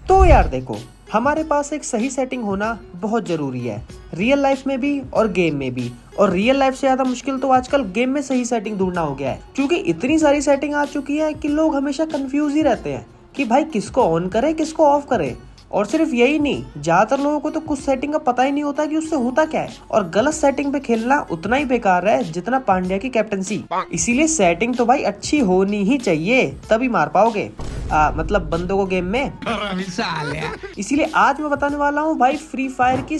तो यार देखो, हमारे पास एक सही सेटिंग होना बहुत जरूरी है, रियल लाइफ में भी और गेम में भी। और रियल लाइफ से ज्यादा मुश्किल तो आजकल गेम में सही सेटिंग ढूंढना हो गया है, क्योंकि इतनी सारी सेटिंग आ चुकी है कि लोग हमेशा कंफ्यूज ही रहते हैं कि भाई किसको ऑन करे किसको ऑफ करे। और सिर्फ यही नहीं, ज्यादातर लोगों को तो कुछ सेटिंग का पता ही नहीं होता कि उससे होता क्या है। और गलत सेटिंग पे खेलना उतना ही बेकार है जितना पांड्या की कैप्टनसी। इसीलिए सेटिंग तो भाई अच्छी होनी ही चाहिए, तभी मार पाओगे मतलब बंदों को गेम में। इसीलिए आज मैं बताने वाला हूँ भाई फ्री फायर की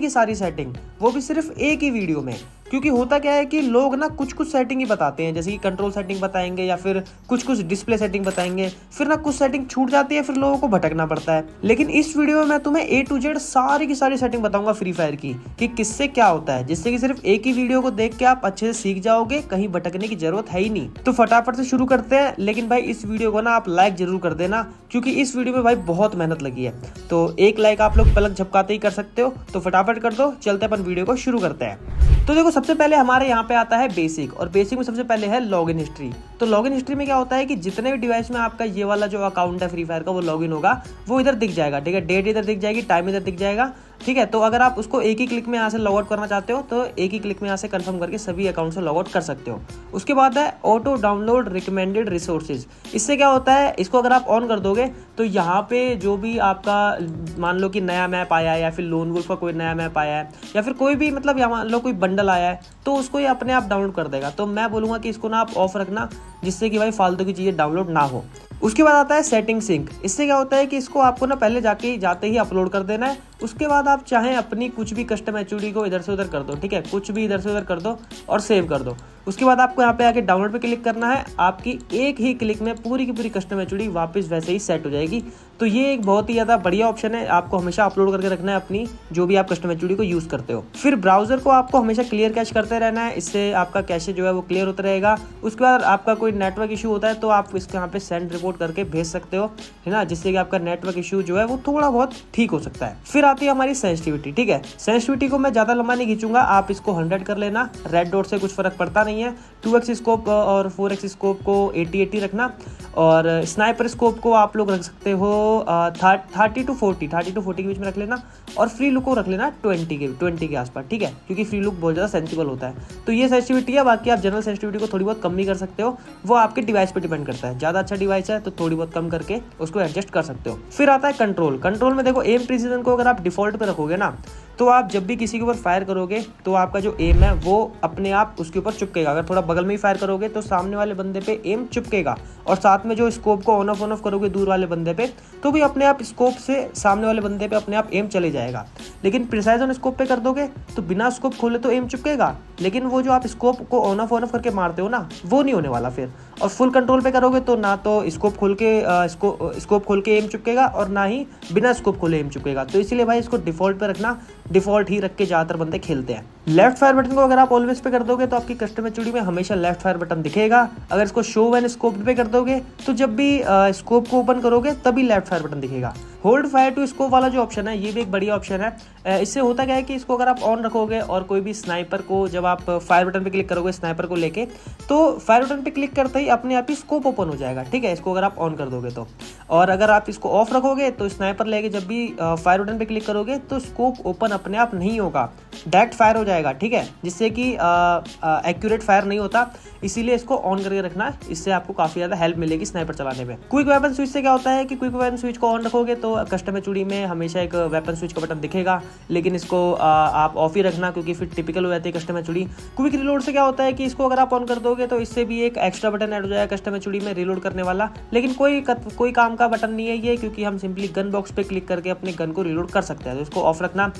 सारी सेटिंग, वो भी सिर्फ एक ही वीडियो में। क्योंकि होता क्या है कि लोग ना कुछ कुछ सेटिंग ही बताते हैं, जैसे कि कंट्रोल सेटिंग बताएंगे या फिर कुछ कुछ डिस्प्ले सेटिंग बताएंगे, फिर ना कुछ सेटिंग छूट जाती है, फिर लोगों को भटकना पड़ता है। लेकिन इस वीडियो में मैं तुम्हें A to Z सारी की सारी सेटिंग बताऊंगा फ्री फायर की, कि किससे क्या होता है, जिससे कि सिर्फ एक ही वीडियो को देख के आप अच्छे से सीख जाओगे, कहीं भटकने की जरूरत है ही नहीं। तो फटाफट से शुरू करते हैं, लेकिन भाई इस वीडियो को ना आप लाइक जरूर कर देना, क्योंकि इस वीडियो में भाई बहुत मेहनत लगी है। तो एक लाइक आप लोग पलक झपकाते ही कर सकते हो, तो फटाफट कर दो। चलते अपन वीडियो को शुरू करते हैं। तो देखो, सबसे पहले हमारे यहाँ पे आता है बेसिक, और बेसिक में सबसे पहले है लॉगिन हिस्ट्री। तो लॉगिन हिस्ट्री में क्या होता है कि जितने भी डिवाइस में आपका ये वाला जो अकाउंट है फ्री फायर का वो लॉगिन होगा, वो इधर दिख जाएगा। ठीक है, डेट इधर दिख जाएगी, टाइम इधर दिख जाएगा। ठीक है, तो अगर आप उसको एक ही क्लिक में यहाँ से लॉग आउट करना चाहते हो तो एक ही क्लिक में यहाँ से कंफर्म करके सभी अकाउंट से लॉग आउट कर सकते हो। उसके बाद है ऑटो डाउनलोड रिकमेंडेड रिसोर्सेज। इससे क्या होता है, इसको अगर आप ऑन कर दोगे तो यहाँ पे जो भी आपका, मान लो कि नया मैप आया है या फिर लोन वुल्फ का कोई नया मैप आया है या फिर कोई भी मतलब यहाँ मान लो कोई बंडल आया है, तो उसको ये अपने आप डाउनलोड कर देगा। तो मैं बोलूँगा कि इसको ना आप ऑफ रखना, जिससे कि भाई फालतू की चीज़ें डाउनलोड ना हो। उसके बाद आता है सेटिंग सिंक। इससे क्या होता है कि इसको आपको ना पहले जाते ही अपलोड कर देना है। उसके बाद आप चाहें अपनी कुछ भी कस्टम एचओडी को इधर से उधर कर दो। ठीक है, कुछ भी इधर से उधर कर दो और सेव कर दो। उसके बाद आपको यहाँ पे आके डाउनलोड पे क्लिक करना है। आपकी एक ही क्लिक में पूरी की पूरी कस्टम एचओडी वापस वैसे ही सेट हो जाएगी। तो ये एक बहुत ही ज़्यादा बढ़िया ऑप्शन है, आपको हमेशा अपलोड करके रखना है अपनी जो भी आप कस्टम एचओडी को यूज़ करते हो। फिर ब्राउजर को आपको हमेशा क्लियर कैश करते रहना है, इससे आपका कैशे जो है वो क्लियर होता रहेगा। उसके बाद आपका कोई नेटवर्क इशू होता है तो आप इसके यहाँ पे सेंड रिपोर्ट करके भेज सकते हो, है ना, जिससे कि आपका नेटवर्क इशू जो है वो थोड़ा बहुत ठीक हो सकता है। फिर आती है हमारी सेंसिटिविटी। ठीक है, सेंसिटिविटी को मैं ज़्यादा लंबा नहीं खींचूंगा, आप इसको 100 कर लेना। रेड डॉट से कुछ फर्क पड़ता नहीं है। 2x स्कोप और 4x स्कोप को 80-80 रखना, और स्नाइपर स्कोप को आप लोग रख सकते हो 30 to 40 के बीच में रख लेना, और फ्री लुक को रख लेना 20 के आसपास। ठीक है, क्योंकि फ्री लुक बहुत ज़्यादा सेंसिबल होता है। तो ये सेंसिटिविटी है, बाकी आप जनरल सेंसिटिविटी को थोड़ी बहुत कम भी कर सकते हो, वो आपके डिवाइस पे डिपेंड करता है। ज़्यादा अच्छा डिवाइस है तो थोड़ी बहुत कम करके उसको एडजस्ट कर सकते हो। फिर आता है कंट्रोल। कंट्रोल में देखो, एम प्रिसीजन को अगर आप डिफॉल्ट पे रखोगे ना, तो आप जब भी किसी के ऊपर फायर करोगे तो आपका जो एम है वो अपने आप उसके ऊपर चिपकेगा। अगर थोड़ा बगल में ही फायर करोगे तो सामने वाले बंदे पे एम चिपकेगा, और साथ में जो स्कोप को ऑन ऑफ करोगे दूर वाले बंदे पे, तो भी अपने आप स्कोप से सामने वाले बंदे पे अपने आप एम चले जाएगा। लेकिन प्रिसाइज ऑन स्कोप पे कर दोगे तो बिना स्कोप खोले तो एम चिपकेगा, लेकिन वो जो आप स्कोप को ऑन ऑफ करके मारते हो ना, वो नहीं होने वाला फिर। और फुल कंट्रोल पे करोगे तो ना तो स्कोप खोल के एम चिपकेगा और ना ही बिना स्कोप खोले एम चिपकेगा। तो इसीलिए भाई इसको डिफॉल्ट पे रखना, डिफॉल्ट ही रख के ज़्यादातर बंदे खेलते हैं। लेफ्ट फायर बटन को अगर आप ऑलवेज पे कर दोगे तो आपकी कस्टम एचओडी में हमेशा लेफ्ट फायर बटन दिखेगा। अगर इसको शो व्हेन स्कोप पे कर दोगे तो जब भी स्कोप को ओपन करोगे तभी लेफ्ट फायर बटन दिखेगा। होल्ड फायर टू स्कोप वाला जो ऑप्शन है ये भी एक बढ़िया ऑप्शन है। इससे होता क्या है कि इसको अगर आप ऑन रखोगे और कोई भी स्नाइपर को, जब आप फायर बटन पे क्लिक करोगे स्नाइपर को लेके, तो फायर बटन पे क्लिक करते ही अपने आप ही स्कोप ओपन हो जाएगा। ठीक है, इसको अगर आप ऑन कर दोगे तो। और अगर आप इसको ऑफ रखोगे तो स्नाइपर लेके जब भी फायर बटन पे क्लिक करोगे तो स्कोप ओपन अपने आप नहीं होगा, डायरेक्ट फायर हो जाएगा। ठीक है, जिससे कि एक्यूरेट फायर नहीं होता। इसीलिए इसको ऑन करके रखना, इससे आपको काफी ज्यादा हेल्प मिलेगी स्नाइपर चलाने में। क्विक वेपन स्विच से क्या होता है कि क्विक वेपन स्विच को ऑन रखोगे तो कस्टम एचओडी में हमेशा एक वेपन स्विच का बटन दिखेगा, लेकिन इसको आप ऑफ ही रखना, क्योंकि फिर टिपिकल हो जाती है कस्टम एचओडी। क्विक रिलोड से क्या होता है कि इसको अगर आप ऑन कर दोगे तो इससे भी एक एक्स्ट्रा बटन ऐड हो जाएगा कस्टम एचओडी में रिलोड करने वाला, लेकिन कोई काम का बटन नहीं है ये, क्योंकि हम सिंपली गन बॉक्स पे क्लिक करके अपने गन को रिलोड कर सकते हैं। तो इसको ऑफ रखना।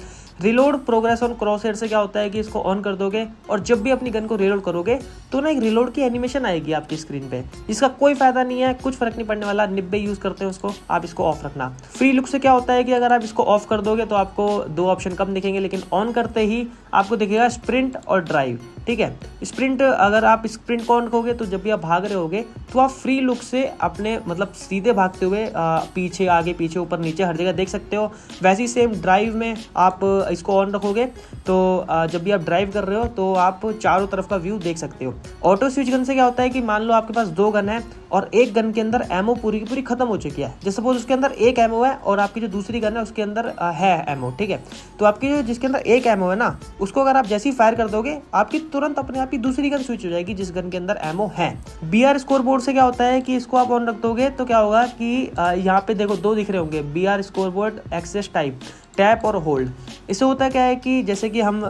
Reload progress on cross head से क्या होता है कि इसको ऑन कर दोगे और जब भी अपनी गन को रिलोड करोगे तो ना एक रिलोड की एनिमेशन आएगी आपकी स्क्रीन पे, जिसका कोई फायदा नहीं है, कुछ फर्क नहीं पड़ने वाला। निब्बे यूज करते हैं उसको, आप इसको ऑफ रखना। फ्री लुक से क्या होता है कि अगर आप इसको ऑफ कर दोगे तो आपको 2 ऑप्शन कम दिखेंगे, लेकिन ऑन करते ही आपको दिखेगा स्प्रिंट और ड्राइव। ठीक है, स्प्रिंट, अगर आप स्प्रिंट को ऑन करोगे तो जब भी आप भाग रहे होगे तो आप फ्री लुक से अपने मतलब सीधे भागते हुए पीछे आगे पीछे ऊपर नीचे हर जगह देख सकते हो। वैसे ही सेम ड्राइव में आप इसको ऑन रखोगे तो जब भी आप ड्राइव कर रहे हो तो आप चारों तरफ का व्यू देख सकते हो। ऑटो स्विच गन से क्या होता है कि मान लो आपके पास 2 गन है और एक गन के अंदर एमओ पूरी की पूरी खत्म हो चुकी है। जैसे सपोज उसके अंदर एक एमओ है और आपकी जो दूसरी गन है उसके अंदर है एमओ, ठीक है। तो आपकी जो जिसके अंदर एक एमओ है ना, उसको अगर आप जैसे ही फायर कर दोगे आपकी तुरंत अपने आप ही दूसरी गन स्विच हो जाएगी जिस गन के अंदर एमओ है। बीआर स्कोर बोर्ड से क्या होता है कि इसको आप ऑन रख दोगे तो क्या होगा कि यहाँ पे देखो 2 दिख रहे होंगे, BR score board access type, tap और होल्ड। इससे होता क्या है कि जैसे कि हम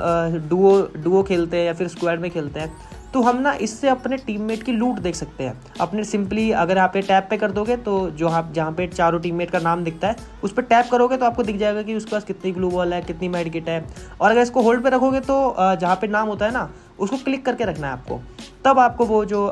डुओ खेलते हैं या फिर स्क्वाड में खेलते हैं तो हम ना इससे अपने टीममेट की लूट देख सकते हैं। अपने सिंपली अगर यहाँ पे टैप पे कर दोगे तो जो आप जहाँ पे चारों टीममेट का नाम दिखता है उस पर टैप करोगे तो आपको दिख जाएगा कि उसके पास कितनी ग्लू वॉल है, कितनी मेड किट है। और अगर इसको होल्ड पे रखोगे तो जहाँ पे नाम होता है ना उसको क्लिक करके रखना है आपको, तब आपको वो जो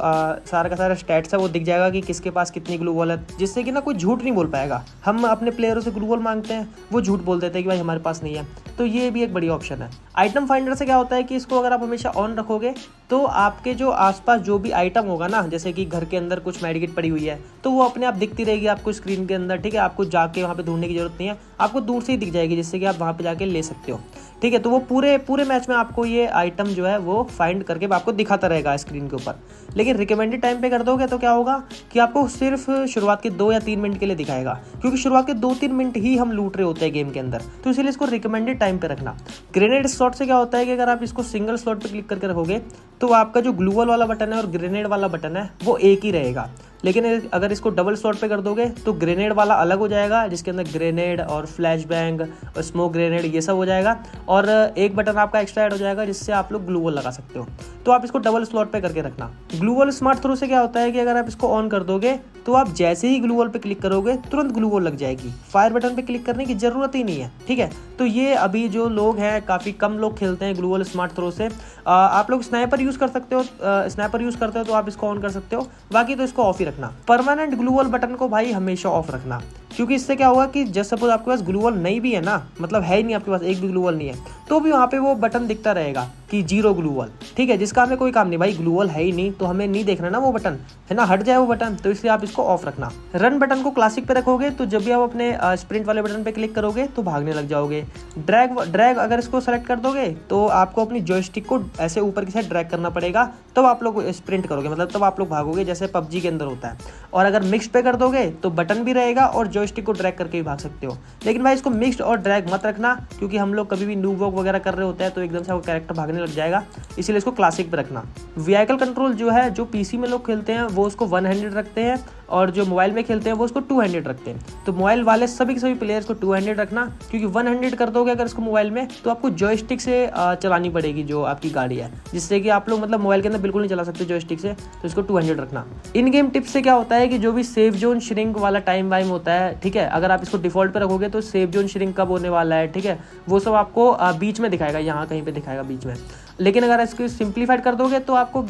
सारा का सारा स्टैट्स है वो दिख जाएगा कि किसके पास कितनी ग्लू वॉल है, जिससे कि ना कोई झूठ नहीं बोल पाएगा। हम अपने प्लेयरों से ग्लू वॉल मांगते हैं, वो झूठ बोल देते हैं कि भाई हमारे पास नहीं है, तो ये भी एक बढ़िया ऑप्शन है। आइटम फाइंडर से क्या होता है कि इसको अगर आप हमेशा ऑन रखोगे तो आपके जो आसपास जो भी आइटम होगा ना, जैसे कि घर के अंदर कुछ मेडिकेट पड़ी हुई है तो वो अपने आप दिखती रहेगी आपको स्क्रीन के अंदर, ठीक है। आपको जाके वहाँ पे ढूंढने की जरूरत नहीं है, आपको दूर से ही दिख जाएगी जिससे कि आप वहाँ पे जाके ले सकते हो, ठीक है। तो वो पूरे मैच में आपको ये आइटम जो है वो फाइंड करके आपको दिखाता रहेगा स्क्रीन के ऊपर। लेकिन रिकमेंडेड टाइम पे कर दोगे तो क्या होगा कि आपको सिर्फ शुरुआत के 2 या 3 मिनट के लिए दिखाएगा, क्योंकि शुरुआत के 2-3 मिनट ही हम लूट रहे होते हैं गेम के अंदर, तो इसीलिए इसको रिकमेंडेड टाइम पे रखना। ग्रेनेड स्लॉट से क्या होता है कि अगर आप इसको सिंगल स्लॉट पे क्लिक करके रखोगे तो आपका जो ग्लूवल वाला बटन है और ग्रेनेड वाला बटन है वो एक ही रहेगा। लेकिन अगर इसको डबल स्लॉट पे कर दोगे तो ग्रेनेड वाला अलग हो जाएगा जिसके अंदर ग्रेनेड और फ्लैश बैंग और स्मोक ग्रेनेड ये सब हो जाएगा, और एक बटन आपका एक्स्ट्रा ऐड हो जाएगा जिससे आप लोग ग्लू वॉल लगा सकते हो। तो आप इसको डबल स्लॉट पे करके रखना। ग्लू वॉल स्मार्ट थ्रो से क्या होता है कि अगर आप इसको ऑन कर दोगे तो आप जैसे ही ग्लू वॉल पे क्लिक करोगे तुरंत ग्लू वॉल लग जाएगी, फायर बटन पे क्लिक करने की जरूरत ही नहीं है, ठीक है। तो ये अभी जो लोग हैं काफ़ी कम लोग खेलते हैं ग्लू वॉल स्मार्ट थ्रो से। आप लोग स्नाइपर यूज़ कर सकते हो, स्नाइपर यूज़ करते हो तो आप इसको ऑन कर सकते हो, बाकी तो इसको ऑफ ही रखना। परमानेंट ग्लू वॉल बटन को भाई हमेशा ऑफ रखना, क्योंकि इससे क्या होगा कि जस्ट सपोज आपके पास ग्लू वॉल नहीं भी है ना, मतलब है ही नहीं आपके पास, एक भी ग्लू वॉल नहीं है, तो भी वहाँ पे वो बटन दिखता रहेगा कि 0 ग्लू वॉल, ठीक है, जिसका हमें कोई काम नहीं। भाई ग्लू वॉल है ही नहीं तो हमें नहीं देखना ना वो बटन, है ना, हट जाए वो बटन, तो इसलिए आप इसको ऑफ रखना। रन बटन को क्लासिक पे रखोगे तो जब भी आप अपने स्प्रिंट वाले बटन पे क्लिक करोगे तो भागने लग जाओगे। ड्रैग अगर इसको सेलेक्ट कर दोगे तो आपको अपनी जॉयस्टिक को ऐसे ऊपर की साइड ड्रैग करना पड़ेगा, तब आप लोग स्प्रिंट करोगे, मतलब तब आप लोग भागोगे जैसे पबजी के अंदर होता है। और अगर मिक्स पे कर दोगे तो बटन भी रहेगा और जॉयस्टिक को ड्रैग करके भी भाग सकते हो। लेकिन भाई इसको मिक्स्ड और ड्रैग मत रखना, क्योंकि हम लोग कभी भी नूब वॉक वगैरह कर रहे होते हैं तो एकदम से वो कैरेक्टर भागने लग जाएगा, इसीलिए इसको क्लासिक पे रखना। व्हीकल कंट्रोल जो है, जो पीसी में लोग खेलते हैं वो उसको 1 हैंडेड रखते हैं और जो मोबाइल में खेलते हैं वो उसको 2 हैंडेड रखते हैं। तो मोबाइल वाले सभी के सभी प्लेयर्स को 2 हैंडेड रखना, क्योंकि 1 हैंडेड कर दोगे अगर इसको मोबाइल में तो आपको जॉयस्टिक से चलानी पड़ेगी जो आपकी गाड़ी है, जिससे कि आप लोग मतलब मोबाइल के अंदर बिल्कुल नहीं चला सकते जॉयस्टिक से, तो इसको 2 हैंडेड रखना। इन गेम टिप्स से क्या होता है कि जो भी सेफ जोन श्रिंक वाला टाइम वाइम होता है, ठीक है, अगर आप इसको डिफॉल्ट पे रखोगे तो सेफ जोन श्रिंक कब होने वाला है, ठीक है, वो सब आपको बीच में दिखाएगा, यहाँ कहीं पे दिखाएगा बीच में। लेकिन अगर इसको सिंप्लीफाइड कर दोगे तो आपको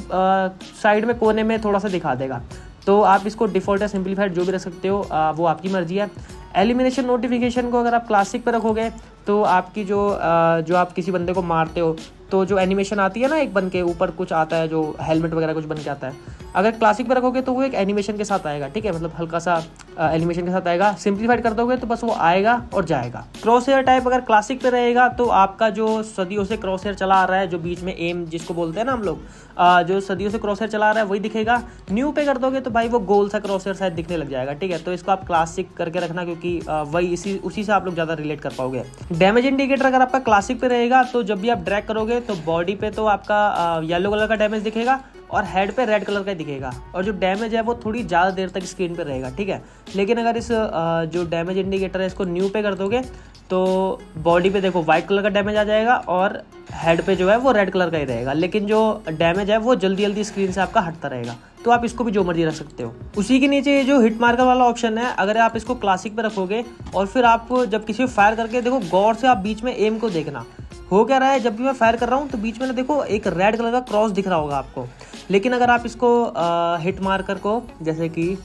साइड में कोने में थोड़ा सा दिखा देगा। तो आप इसको डिफॉल्ट या सिंप्लीफाइड जो भी रख सकते हो, वो आपकी मर्जी है। एलिमिनेशन नोटिफिकेशन को अगर आप क्लासिक पे रखोगे तो आपकी जो आप किसी बंदे को मारते हो तो जो एनिमेशन आती है ना, एक बन के ऊपर कुछ आता है, जो हेलमेट वगैरह कुछ बन के आता है, अगर क्लासिक पे रखोगे तो वो एक एनिमेशन के साथ आएगा, ठीक है, मतलब हल्का सा एनिमेशन के साथ आएगा। सिंप्लीफाइड कर दोगे तो बस वो आएगा और जाएगा। क्रॉस हेयर टाइप अगर क्लासिक पे रहेगा तो आपका जो सदियों से क्रॉस हेयर चला आ रहा है, जो बीच में एम जिसको बोलते हैं ना हम लोग, जो सदियों से क्रॉस हेयर चला आ रहा है वही दिखेगा। न्यू पे कर दोगे तो भाई वो गोल सा क्रॉस हेयर शायद दिखने लग जाएगा, ठीक है। तो इसको आप क्लासिक करके रखना, क्योंकि वही उसी से आप लोग ज़्यादा रिलेट कर पाओगे। डैमेज इंडिकेटर अगर आपका क्लासिक पे रहेगा तो जब भी आप ड्रैग करोगे तो बॉडी पे तो आपका येलो कलर का डैमेज दिखेगा और हेड पे रेड कलर का दिखेगा, और जो डैमेज है वो थोड़ी ज़्यादा देर तक स्क्रीन पे रहेगा, ठीक है। लेकिन अगर इस जो डैमेज इंडिकेटर है इसको न्यू पे कर दोगे तो बॉडी पे देखो वाइट कलर का डैमेज आ जाएगा और हेड पे जो है वो रेड कलर का ही रहेगा, लेकिन जो डैमेज है वो जल्दी जल्दी स्क्रीन से आपका हटता रहेगा। तो आप इसको भी जो मर्जी रख सकते हो। उसी के नीचे ये जो हिट मार्कर वाला ऑप्शन है, अगर आप इसको क्लासिक पे रखोगे और फिर आप जब किसी को फायर करके देखो, गौर से आप बीच में एम को देखना, हो क्या रहा है, जब भी मैं फायर कर रहा हूँ तो बीच में ना देखो एक रेड कलर का क्रॉस दिख रहा होगा आपको। लेकिन अगर आप इसको हिट मार्कर को, जैसे कि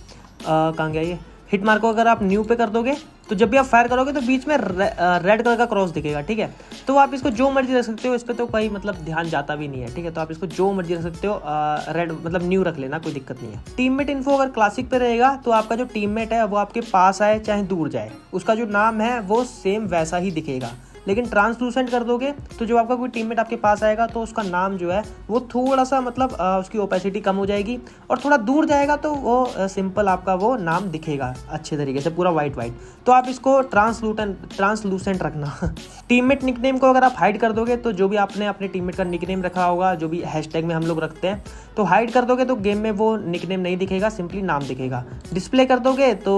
कहाँ गया ये हिट मार्कर को, अगर आप न्यू पे कर दोगे तो जब भी आप फायर करोगे तो बीच में रेड कलर का क्रॉस दिखेगा, ठीक है। तो आप इसको जो मर्जी रख सकते हो, इस पर तो कोई मतलब ध्यान जाता भी नहीं है, ठीक है। तो आप इसको जो मर्जी रख सकते हो, रेड मतलब न्यू रख लेना, कोई दिक्कत नहीं है। टीममेट इन्फो अगर क्लासिक पे रहेगा तो आपका जो टीममेट है वो आपके पास आए चाहे दूर जाए, उसका जो नाम है वो सेम वैसा ही दिखेगा। लेकिन ट्रांसलूसेंट कर दोगे तो जो आपका कोई टीममेट आपके पास आएगा तो उसका नाम जो है वो थोड़ा सा मतलब उसकी ओपेसिटी कम हो जाएगी, और थोड़ा दूर जाएगा तो वो सिंपल आपका वो नाम दिखेगा अच्छे तरीके से पूरा वाइट। तो आप इसको ट्रांसलूसेंट रखना। टीममेट निकनेम को अगर आप हाइड कर दोगे तो जो भी आपने अपने टीममेट का निकनेम रखा होगा, जो भी हैशटैग में हम लोग रखते हैं, तो हाइड कर दोगे तो गेम में वो निकनेम नहीं दिखेगा, सिंपली नाम दिखेगा। डिस्प्ले कर दोगे तो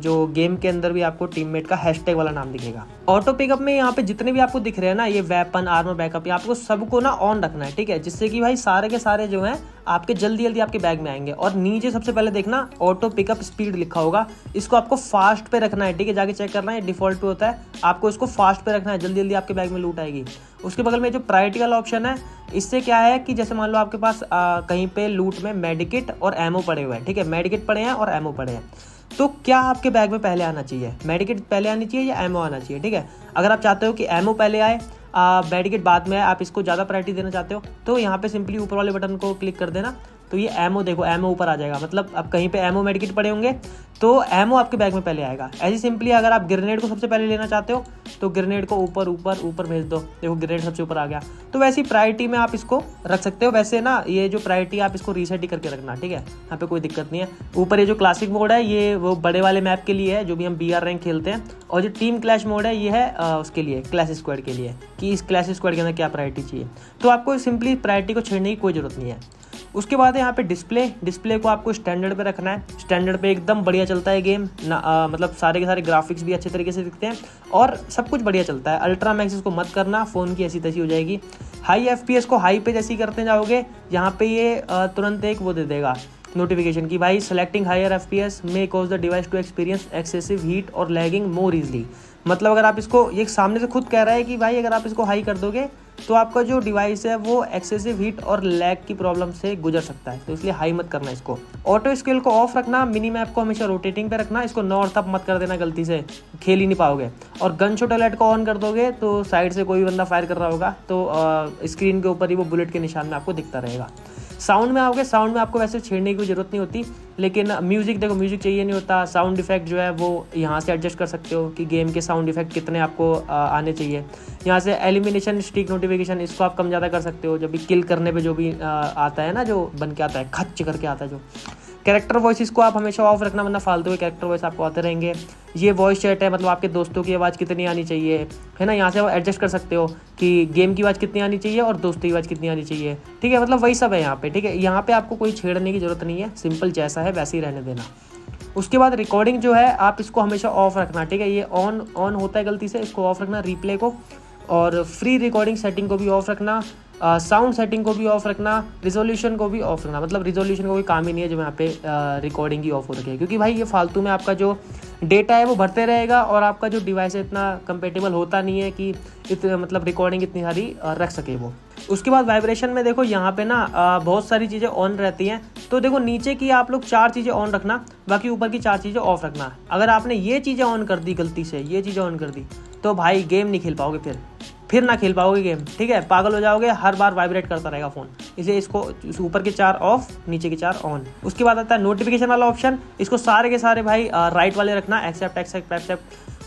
जो गेम के अंदर भी आपको टीममेट का हैशटैग वाला नाम दिखेगा। ऑटो पिकअप में यहाँ पे जितने भी आपको दिख रहे हैं ना, ये वेपन, आर्मर, बैकअप, ये आपको सबको ना ऑन रखना है, ठीक है, जिससे कि भाई सारे के सारे जो हैं आपके जल्दी जल्दी आपके बैग में आएंगे। और नीचे सबसे पहले देखना ऑटो पिकअप स्पीड लिखा होगा, इसको आपको फास्ट पे रखना है, ठीक है, जाके चेक करना है, डिफॉल्ट पे होता है, आपको इसको फास्ट पे रखना है, जल्दी जल्दी आपके बैग में लूट आएगी। उसके बगल में जो प्रायोरिटी वाला ऑप्शन है, इससे क्या है कि जैसे मान लो आपके पास कहीं पे लूट में मेडिकिट और एमओ पड़े हुए हैं, ठीक है, मेडिकिट पड़े हैं और एमओ पड़े हैं, तो क्या आपके बैग में पहले आना चाहिए, मेडिकिट पहले आनी चाहिए या एमओ आना चाहिए, ठीक है। अगर आप चाहते हो कि एमओ पहले आए, मेडिकिट बाद में आए, आप इसको ज़्यादा प्रायोरिटी देना चाहते हो, तो यहाँ पे सिंपली ऊपर वाले बटन को क्लिक कर देना, तो ये एमओ देखो, एमओ ऊपर आ जाएगा, मतलब अब कहीं पे एमओ मेडिकिट पड़े होंगे तो एमओ आपके बैग में पहले आएगा। ऐसे सिंपली अगर आप ग्रेनेड को सबसे पहले लेना चाहते हो तो ग्रेनेड को ऊपर ऊपर ऊपर भेज दो, देखो ग्रेनेड सबसे ऊपर आ गया। तो वैसी प्रायोरिटी में आप इसको रख सकते हो। वैसे ना ये जो प्रायोरिटी आप इसको रीसेट ही करके रखना, ठीक है, यहाँ पे कोई दिक्कत नहीं है। ऊपर ये जो क्लासिक मोड है ये वो बड़े वाले मैप के लिए है, जो भी हम BR रैंक खेलते हैं, और जो टीम क्लैश मोड है ये है उसके लिए, क्लैश स्क्वाड के लिए, कि इस क्लैश स्क्वाड के अंदर क्या प्रायोरिटी चाहिए। तो आपको सिंपली प्रायोरिटी को छेड़ने की कोई ज़रूरत नहीं है। उसके बाद है यहाँ पे डिस्प्ले को आपको स्टैंडर्ड पे रखना है। स्टैंडर्ड पे एकदम बढ़िया चलता है गेम ना, मतलब सारे के सारे ग्राफिक्स भी अच्छे तरीके से दिखते हैं और सब कुछ बढ़िया चलता है। अल्ट्रा मैक्स इसको मत करना, फ़ोन की ऐसी तैसी हो जाएगी। हाई FPS को हाई पे जैसे ही करते जाओगे, यहाँ पे ये तुरंत एक वो दे देगा नोटिफिकेशन की भाई selecting higher FPS may cause the device to experience excessive heat और लैगिंग मोर इजली। मतलब अगर आप इसको, ये सामने से खुद कह रहा है कि भाई अगर आप इसको हाई कर दोगे तो आपका जो डिवाइस है वो एक्सेसिव हीट और लैग की प्रॉब्लम से गुजर सकता है, तो इसलिए हाई मत करना इसको। ऑटो स्केल को ऑफ रखना, मिनी मैप को हमेशा रोटेटिंग पे रखना, इसको नॉर्थ अप मत कर देना, गलती से खेल ही नहीं पाओगे। और गन शॉट अलर्ट को ऑन कर दोगे तो साइड से कोई बंदा फायर कर रहा होगा तो स्क्रीन के ऊपर ही वो बुलेट के निशान में आपको दिखता रहेगा। साउंड में आओगे, साउंड में आपको वैसे छेड़ने की जरूरत नहीं होती, लेकिन म्यूजिक देखो, म्यूजिक चाहिए नहीं होता। साउंड इफेक्ट जो है वो यहाँ से एडजस्ट कर सकते हो कि गेम के साउंड इफेक्ट कितने आपको आने चाहिए। यहाँ से एलिमिनेशन स्टिक नोटिफिकेशन, इसको आप कम ज़्यादा कर सकते हो, जब भी किल करने पे जो भी आता है ना, जो बन के आता है, खच करके आता है जो। कैरेक्टर वॉइस को आप हमेशा ऑफ रखना, वरना फालतू के कैरेक्टर वॉइस आपको आते रहेंगे। ये वॉइस चैट है, मतलब आपके दोस्तों की आवाज़ कितनी आनी चाहिए, है ना, यहाँ से आप एडजस्ट कर सकते हो कि गेम की आवाज़ कितनी आनी चाहिए और दोस्तों की आवाज़ कितनी आनी चाहिए, ठीक है, मतलब वही सब है यहाँ पे, ठीक है। यहाँ पे आपको कोई छेड़ने की ज़रूरत नहीं है, सिंपल जैसा है वैसे ही रहने देना। उसके बाद रिकॉर्डिंग जो है आप इसको हमेशा ऑफ रखना, ठीक है, ये ऑन होता है गलती से, इसको ऑफ रखना, रिप्ले को, और फ्री रिकॉर्डिंग सेटिंग को भी ऑफ रखना, साउंड सेटिंग को भी ऑफ रखना, रिजोल्यूशन को भी ऑफ रखना। मतलब रिजोल्यूशन का कोई काम ही नहीं है जब यहाँ पे रिकॉर्डिंग ही ऑफ हो रखी है, क्योंकि भाई ये फालतू में आपका जो डेटा है वो भरते रहेगा और आपका जो डिवाइस है इतना कंपेटेबल होता नहीं है कि मतलब रिकॉर्डिंग इतनी सारी रख सके वो। उसके बाद वाइब्रेशन में देखो यहाँ पे ना बहुत सारी चीज़ें ऑन रहती हैं, तो देखो नीचे की आप लोग 4 चीज़ें ऑन रखना, बाकी ऊपर की 4 चीज़ें ऑफ रखना। अगर आपने ये चीज़ें ऑन कर दी गलती से, ये चीज़ें ऑन कर दी, तो भाई गेम नहीं खेल पाओगे, फिर ना खेल पाओगे गेम, ठीक है, पागल हो जाओगे, हर बार वाइब्रेट करता रहेगा फ़ोन। इसलिए इसको ऊपर के 4 ऑफ, नीचे के 4 ऑन। उसके बाद आता है नोटिफिकेशन वाला ऑप्शन, इसको सारे के सारे भाई राइट वाले रखना, एक्सेप्ट।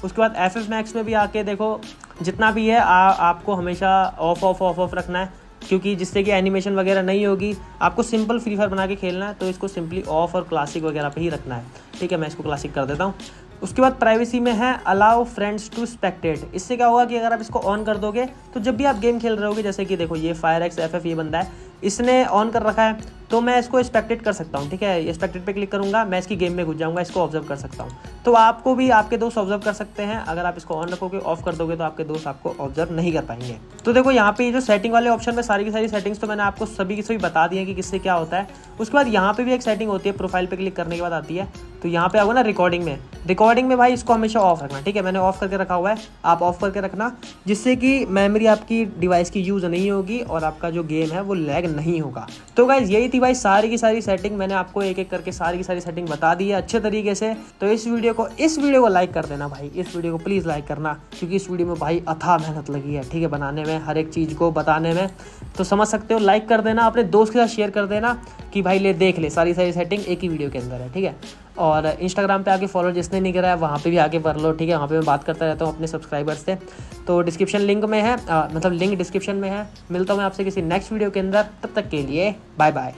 उसके बाद FF Max में भी आके देखो जितना भी है आपको हमेशा ऑफ रखना है, क्योंकि जिससे कि एनिमेशन वगैरह नहीं होगी। आपको सिंपल फ्री फायर बना के खेलना है, तो इसको सिंपली ऑफ और क्लासिक वगैरह पे ही रखना है, ठीक है। मैं इसको क्लासिक कर देता हूँ। उसके बाद प्राइवेसी में है अलाउ फ्रेंड्स टू स्पेक्टेट। इससे क्या होगा कि अगर आप इसको ऑन कर दोगे तो जब भी आप गेम खेल रहे होगे, जैसे कि देखो ये FireX FF ये बंदा है, इसने ऑन कर रखा है, तो मैं इसको स्पेक्टेट कर सकता हूँ, ठीक है। स्पेक्टेट पे क्लिक करूँगा, मैं इसकी गेम में घुस जाऊँगा, इसको ऑब्जर्व कर सकता हूँ। तो आपको भी आपके दोस्त ऑब्जर्व कर सकते हैं। अगर आप इसको ऑन रखोगे, ऑफ कर दोगे, तो आपके दोस्त आपको ऑब्जर्व नहीं कर पाएंगे। तो देखो यहाँ पे ये जो सेटिंग वाले ऑप्शन में सारी की सारी सेटिंग्स तो मैंने आपको सभी की सभी बता दी है कि किससे क्या होता है। उसके बाद यहाँ पे भी एक सेटिंग होती है, प्रोफाइल पे क्लिक करने के बाद आती है, तो यहाँ पे आओगे ना रिकॉर्डिंग में भाई इसको हमेशा ऑफ रखना, ठीक है। मैंने ऑफ करके रखा हुआ है, आप ऑफ करके रखना, जिससे कि मेमोरी आपकी डिवाइस की यूज़ नहीं होगी और आपका जो गेम है वो लैग नहीं होगा। तो गाइज यही थी भाई सारी की सारी सेटिंग, मैंने आपको एक एक करके सारी की सारी सेटिंग बता दी है अच्छे तरीके से। तो इस वीडियो को लाइक कर देना भाई, इस वीडियो को प्लीज़ लाइक करना, क्योंकि इस वीडियो में भाई अथाह मेहनत लगी है, ठीक है, बनाने में, हर एक चीज़ को बताने में। तो समझ सकते हो, लाइक कर देना, अपने दोस्त के साथ शेयर कर देना कि भाई ले देख ले, सारी सेटिंग एक ही वीडियो के अंदर है, ठीक है। और इंस्टाग्राम पे आके फॉलो जिसने नहीं करा है वहाँ पे भी आके कर लो, ठीक है। वहाँ पे मैं बात करता रहता हूँ अपने सब्सक्राइबर्स से। तो डिस्क्रिप्शन लिंक में है, मतलब लिंक डिस्क्रिप्शन में है। मिलता हूँ मैं आपसे किसी नेक्स्ट वीडियो के अंदर, तब तक के लिए बाय बाय।